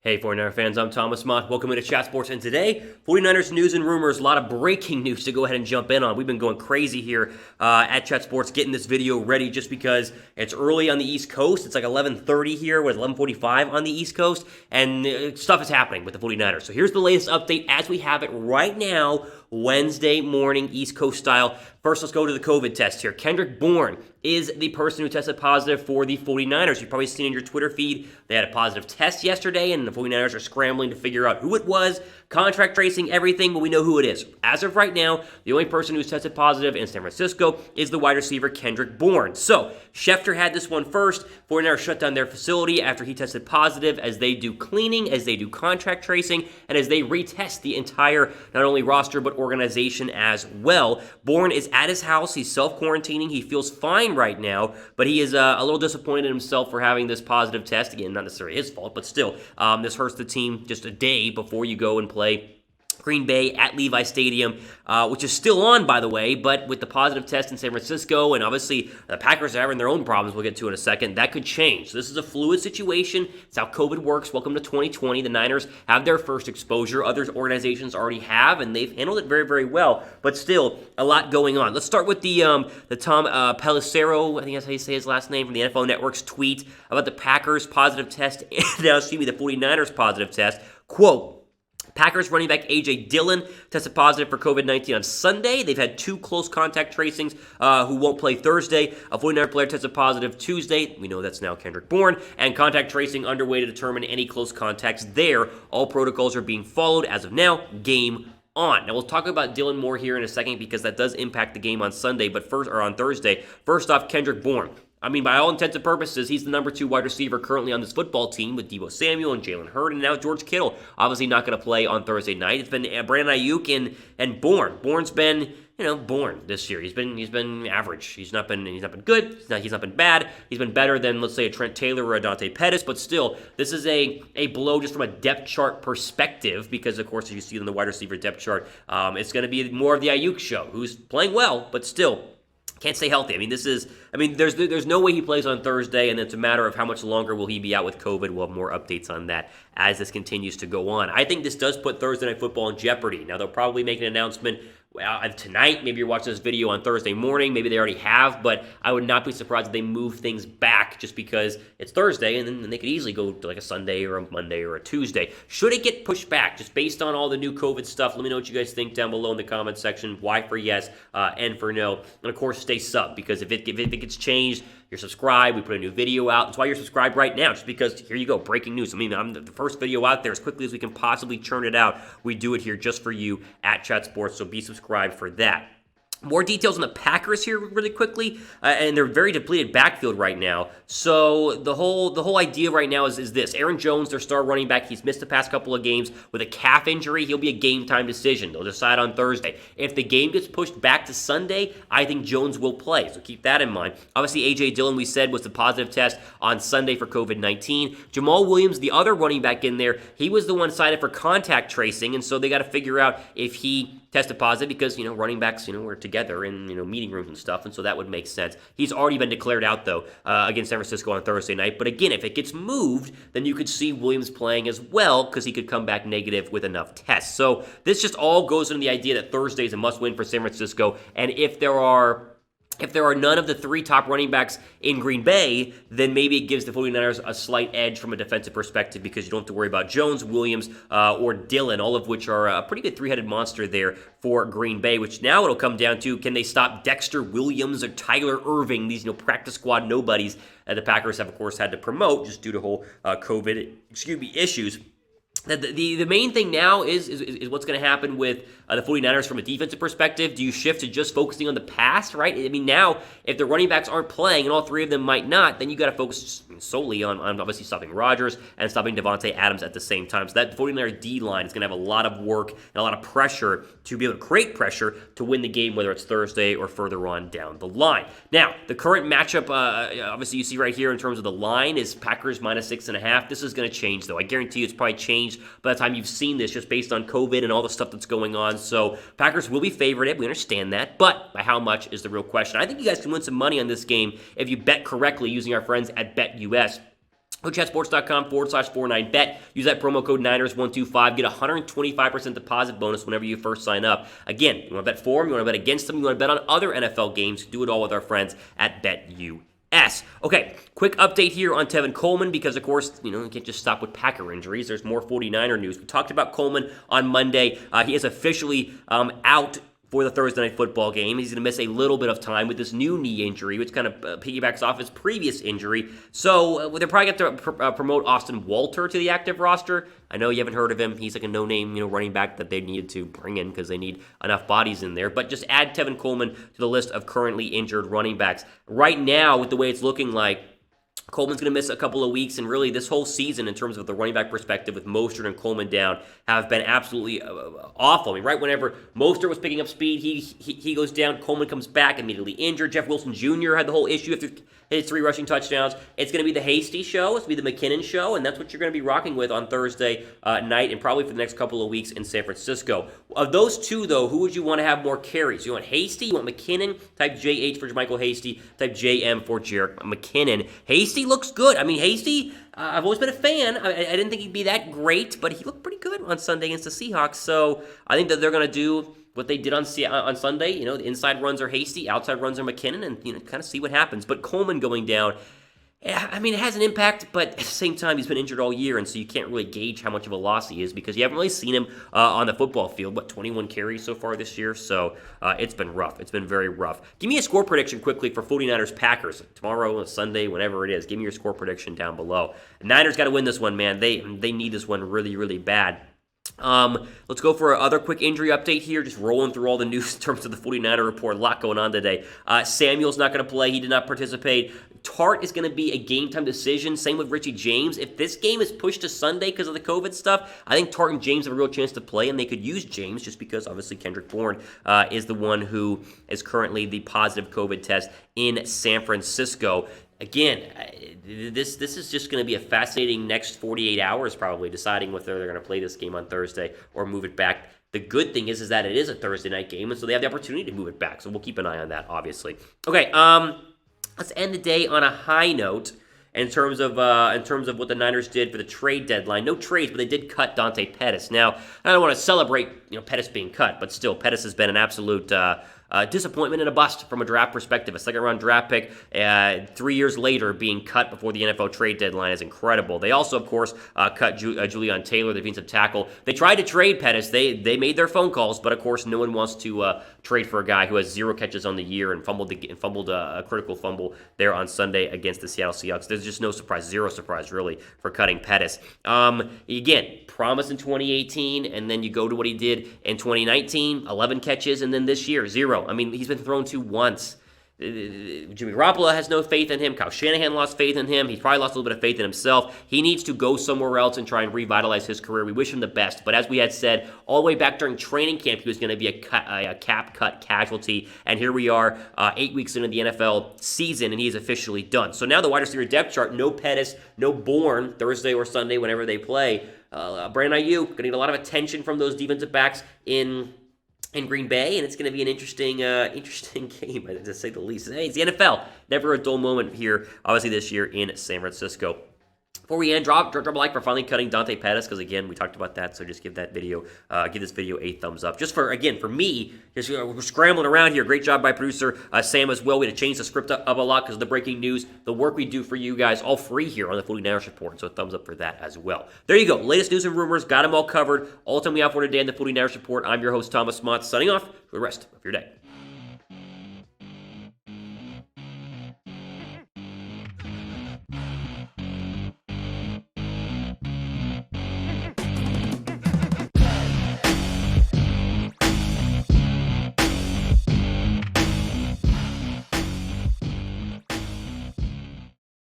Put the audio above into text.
Hey 49er fans, I'm Thomas Mott. Welcome into Chat Sports, and today, 49ers news and rumors, a lot of breaking news to go ahead and jump in on. We've been going crazy here at Chat Sports, getting this video ready just because it's early on the East Coast. It's like 11:30 here with 11:45 on the East Coast, and stuff is happening with the 49ers. So here's the latest update as we have it right now, Wednesday morning, East Coast style. First, let's go to the COVID test here. Kendrick Bourne is the person who tested positive for the 49ers. You've probably seen in your Twitter feed, they had a positive test yesterday, and the 49ers are scrambling to figure out who it was, contract tracing, everything, but we know who it is. As of right now, the only person who's tested positive in San Francisco is the wide receiver Kendrick Bourne. So, Schefter had this one first. 49ers shut down their facility after he tested positive as they do cleaning, as they do contract tracing, and as they retest the entire, not only roster, but organization as well. Bourne is at his house. He's self-quarantining. He feels fine right now, but he is a little disappointed in himself for having this positive test. Again, not necessarily his fault, but still, this hurts the team just a day before you go and play Green Bay at Levi Stadium, which is still on, by the way, but with the positive test in San Francisco, and obviously the Packers are having their own problems we'll get to in a second, that could change. So this is a fluid situation. It's how COVID works. Welcome to 2020. The Niners have their first exposure. Other organizations already have, and they've handled it very, very well, but still a lot going on. Let's start with the Tom Pelissero, I think that's how you say his last name, from the NFL Network's tweet about the Packers positive test, the 49ers positive test. Quote, Packers running back AJ Dillon tested positive for COVID-19 on Sunday. They've had two close contact tracings who won't play Thursday. A 49er player tested positive Tuesday. We know that's now Kendrick Bourne. And contact tracing underway to determine any close contacts there. All protocols are being followed as of now. Game on. Now, we'll talk about Dillon more here in a second because that does impact the game on Sunday, or on Thursday. First off, Kendrick Bourne. I mean, by all intents and purposes, he's the number 2 wide receiver currently on this football team with Deebo Samuel and Jalen Hurd, and now George Kittle. Obviously not going to play on Thursday night. It's been Brandon Ayuk and Bourne. Bourne's been, Bourne this year. He's been average. He's not been good. He's not been bad. He's been better than, let's say, a Trent Taylor or a Dante Pettis, but still, this is a blow just from a depth chart perspective because, of course, as you see on the wide receiver depth chart, it's going to be more of the Ayuk show, who's playing well, but still can't stay healthy. There's no way he plays on Thursday, and it's a matter of how much longer will he be out with COVID. We'll have more updates on that as this continues to go on. I think this does put Thursday Night Football in jeopardy. Now, they'll probably make an announcement tonight. Maybe you're watching this video on Thursday morning. Maybe they already have, but I would not be surprised if they move things back just because it's Thursday, and then they could easily go to like a Sunday or a Monday or a Tuesday. Should it get pushed back just based on all the new COVID stuff? Let me know what you guys think down below in the comments section. Y for yes, N for no. And of course, stay sub, because if it gets changed, you're subscribed. We put a new video out. That's why you're subscribed right now, just because, here you go, breaking news. I'm the first video out there as quickly as we can possibly churn it out. We do it here just for you at Chat Sports, so be subscribed for that. More details on the Packers here really quickly, and they're very depleted backfield right now. So the whole idea right now is this. Aaron Jones, their star running back, he's missed the past couple of games with a calf injury. He'll be a game-time decision. They'll decide on Thursday. If the game gets pushed back to Sunday, I think Jones will play, so keep that in mind. Obviously, AJ Dillon, we said, was the positive test on Sunday for COVID-19. Jamaal Williams, the other running back in there, he was the one cited for contact tracing, and so they got to figure out if he tested positive because, running backs, were together in, meeting rooms and stuff, and so that would make sense. He's already been declared out, though, against San Francisco on Thursday night. But again, if it gets moved, then you could see Williams playing as well because he could come back negative with enough tests. So this just all goes into the idea that Thursday is a must-win for San Francisco, and if there are none of the 3 top running backs in Green Bay, then maybe it gives the 49ers a slight edge from a defensive perspective because you don't have to worry about Jones, Williams, or Dillon, all of which are a pretty good 3-headed monster there for Green Bay, which now it'll come down to, can they stop Dexter Williams or Tyler Irving, these practice squad nobodies that the Packers have, of course, had to promote just due to whole COVID issues. The main thing now is what's going to happen with the 49ers from a defensive perspective. Do you shift to just focusing on the pass, right? Now, if the running backs aren't playing, and all 3 of them might not, then you got to focus solely on obviously stopping Rodgers and stopping Davante Adams at the same time. So that 49ers D-line is going to have a lot of work and a lot of pressure to be able to create pressure to win the game, whether it's Thursday or further on down the line. Now, the current matchup, obviously you see right here in terms of the line, is Packers -6.5. This is going to change, though. I guarantee you it's probably changed by the time you've seen this, just based on COVID and all the stuff that's going on. So Packers will be favored. We understand that, but by how much is the real question. I think you guys can win some money on this game if you bet correctly using our friends at BetUS. Go to chatsports.com/49bet. Use that promo code Niners125. Get a 125% deposit bonus whenever you first sign up. Again, you want to bet for them, you want to bet against them, you want to bet on other NFL games. Do it all with our friends at BetUS. Okay, quick update here on Tevin Coleman because, of course, you can't just stop with Packer injuries. There's more 49er news. We talked about Coleman on Monday. He is officially out for the Thursday Night Football game. He's going to miss a little bit of time with this new knee injury, which kind of piggybacks off his previous injury. So they're probably going to promote Austin Walter to the active roster. I know you haven't heard of him. He's like a no-name running back that they needed to bring in because they need enough bodies in there. But just add Tevin Coleman to the list of currently injured running backs. Right now, with the way it's looking like, Coleman's going to miss a couple of weeks, and really this whole season in terms of the running back perspective with Mostert and Coleman down have been absolutely awful. I mean, right whenever Mostert was picking up speed, he goes down, Coleman comes back, immediately injured. Jeff Wilson Jr. had the whole issue after his 3 rushing touchdowns. It's going to be the Hasty show. It's going to be the Mckinnon show, and that's what you're going to be rocking with on Thursday night and probably for the next couple of weeks in San Francisco. Of those two, though, who would you want to have more carries? You want Hasty? You want Mckinnon? Type JH for Jamacal Hasty. Type JM for Jerick McKinnon. Hasty looks good. I mean, Hasty, I've always been a fan. I didn't think he'd be that great, but he looked pretty good on Sunday against the Seahawks. So I think that they're going to do what they did on Sunday. The inside runs are Hasty, outside runs are McKinnon, and kind of see what happens. But Coleman going down, I mean, it has an impact, but at the same time, he's been injured all year, and so you can't really gauge how much of a loss he is because you haven't really seen him on the football field. 21 carries so far this year? So it's been rough. It's been very rough. Give me a score prediction quickly for 49ers-Packers tomorrow, Sunday, whenever it is. Give me your score prediction down below. The Niners got to win this one, man. They need this one really, really bad. Let's go for another quick injury update here, just rolling through all the news in terms of the 49er report. A lot going on today. Samuel's not going to play. He did not participate. Tart is going to be a game-time decision. Same with Richie James. If this game is pushed to Sunday because of the COVID stuff, I think Tart and James have a real chance to play, and they could use James just because, obviously, Kendrick Bourne is the one who is currently the positive COVID test in San Francisco. Again, this is just going to be a fascinating next 48 hours probably, deciding whether they're going to play this game on Thursday or move it back. The good thing is that it is a Thursday night game, and so they have the opportunity to move it back. So we'll keep an eye on that, obviously. Okay, let's end the day on a high note in terms of what the Niners did for the trade deadline. No trades, but they did cut Dante Pettis. Now, I don't want to celebrate Pettis being cut, but still, Pettis has been an absolute disappointment and a bust from a draft perspective. A second-round draft pick 3 years later being cut before the NFL trade deadline is incredible. They also, of course, cut Julian Taylor, the defensive tackle. They tried to trade Pettis. They made their phone calls, but, of course, no one wants to trade for a guy who has 0 catches on the year and fumbled a critical fumble there on Sunday against the Seattle Seahawks. There's just no surprise, 0 surprise, really, for cutting Pettis. Again, promise in 2018, and then you go to what he did in 2019, 11 catches, and then this year, 0. I mean, he's been thrown to once. Jimmy Garoppolo has no faith in him. Kyle Shanahan lost faith in him. He's probably lost a little bit of faith in himself. He needs to go somewhere else and try and revitalize his career. We wish him the best. But as we had said, all the way back during training camp, he was going to be a cap cut casualty. And here we are 8 weeks into the NFL season, and he is officially done. So now the wide receiver depth chart, no Pettis, no Bourne, Thursday or Sunday, whenever they play. Brandon Ayuk, going to get a lot of attention from those defensive backs in Green Bay, and it's going to be an interesting game, to say the least. Hey, it's the NFL. Never a dull moment here, obviously, this year in San Francisco. Before we end, drop a like for finally cutting Dante Pettis, because, again, we talked about that, so just give this video a thumbs up. Just for me, we're scrambling around here. Great job by producer Sam as well. We had to change the script up a lot because of the breaking news, the work we do for you guys, all free here on the 49ers Report, so a thumbs up for that as well. There you go. Latest news and rumors, got them all covered. All the time we have for today on the 49ers Report. I'm your host, Thomas Mott, signing off for the rest of your day.